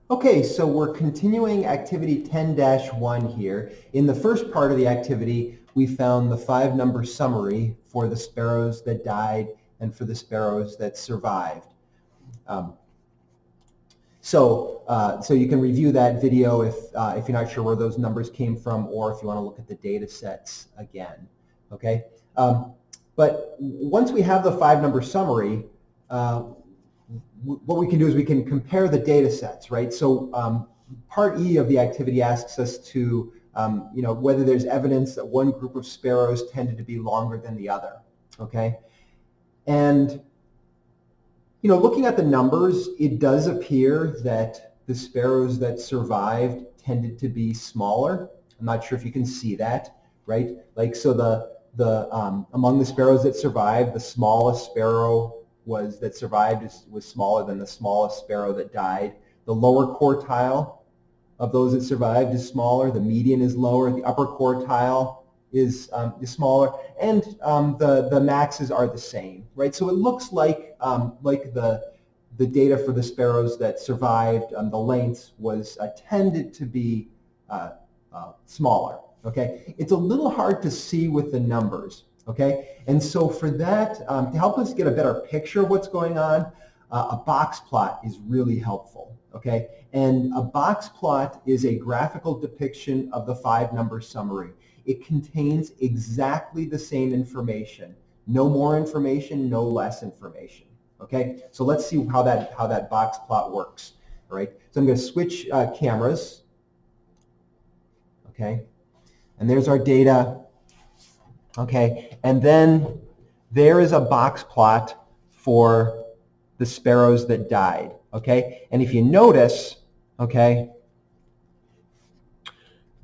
Okay, so we're continuing activity 10-1 here. In the first part of the activity, we found the 5-number summary for the sparrows that died and for the sparrows that survived. So you can review that video if you're not sure where those numbers came from, or if you want to look at the data sets again. Okay, but once we have the 5-number summary, what we can do is we can compare the data sets, right? So part E of the activity asks us to, whether there's evidence that one group of sparrows tended to be longer than the other, okay? And, looking at the numbers, it does appear that the sparrows that survived tended to be smaller. I'm not sure if you can see that, right? Like, so among the sparrows that survived, the smallest sparrow was smaller than the smallest sparrow that died. The lower quartile of those that survived is smaller. The median is lower. The upper quartile is smaller, and the maxes are the same, right? So it looks like the data for the sparrows that survived, the length was tended to be smaller. Okay, it's a little hard to see with the numbers. Okay, and so for that, to help us get a better picture of what's going on, a box plot is really helpful. Okay, and a box plot is a graphical depiction of the 5-number summary. It contains exactly the same information, no more information, no less information. Okay, so let's see how that box plot works. All right, so I'm going to switch cameras. Okay, and there's our data. Okay, and then there is a box plot for the sparrows that died. Okay, and if you notice, okay,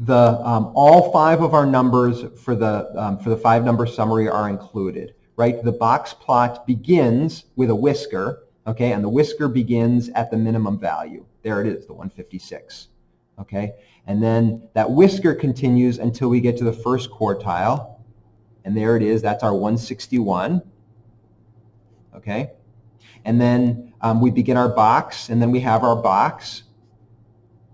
all 5 of our numbers for the 5-number summary are included. Right, the box plot begins with a whisker. Okay, and the whisker begins at the minimum value. There it is, the 156. Okay, and then that whisker continues until we get to the first quartile. And there it is, that's our 161, okay? And then we begin our box, and then we have our box.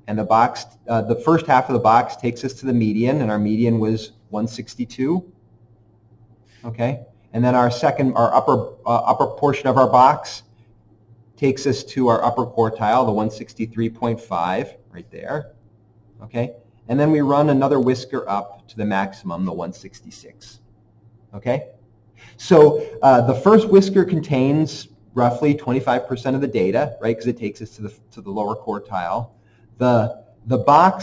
And the box, the first half of the box takes us to the median, and our median was 162, okay? And then our upper portion of our box takes us to our upper quartile, the 163.5, right there, okay? And then we run another whisker up to the maximum, the 166. Okay, so the first whisker contains roughly 25% of the data, right? Because it takes us to the lower quartile. The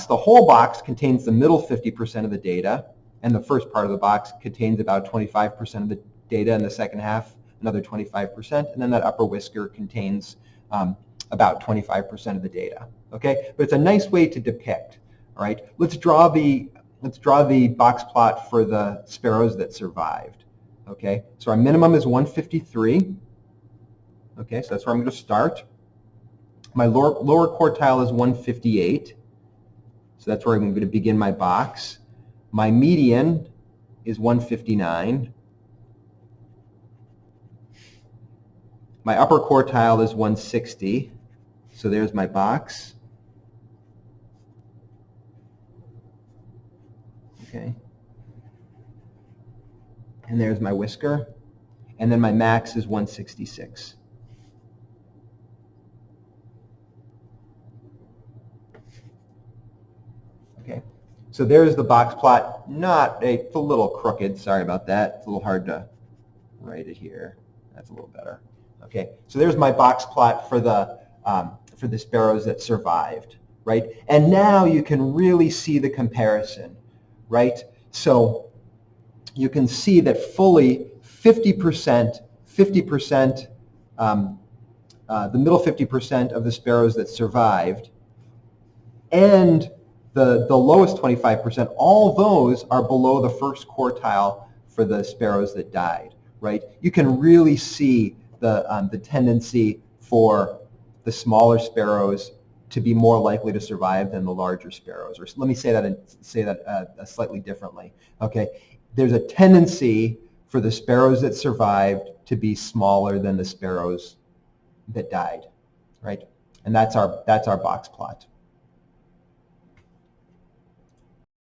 whole box contains the middle 50% of the data, and the first part of the box contains about 25% of the data, and the second half another 25%, and then that upper whisker contains about 25% of the data. Okay, but it's a nice way to depict. All right, let's draw the box plot for the sparrows that survived. Okay, so our minimum is 153. Okay, so that's where I'm going to start. My lower quartile is 158. So that's where I'm going to begin my box. My median is 159. My upper quartile is 160. So there's my box. Okay. And there's my whisker. And then my max is 166. Okay. So there's the box plot. It's a little crooked. Sorry about that. It's a little hard to write it here. That's a little better. Okay. So there's my box plot for the sparrows that survived, right? And now you can really see the comparison. Right? So you can see that fully 50%, the middle 50% of the sparrows that survived, and the lowest 25%, all those are below the first quartile for the sparrows that died. Right? You can really see the tendency for the smaller sparrows to be more likely to survive than the larger sparrows. Or let me say that slightly differently. Okay, there's a tendency for the sparrows that survived to be smaller than the sparrows that died, right? And that's our box plot.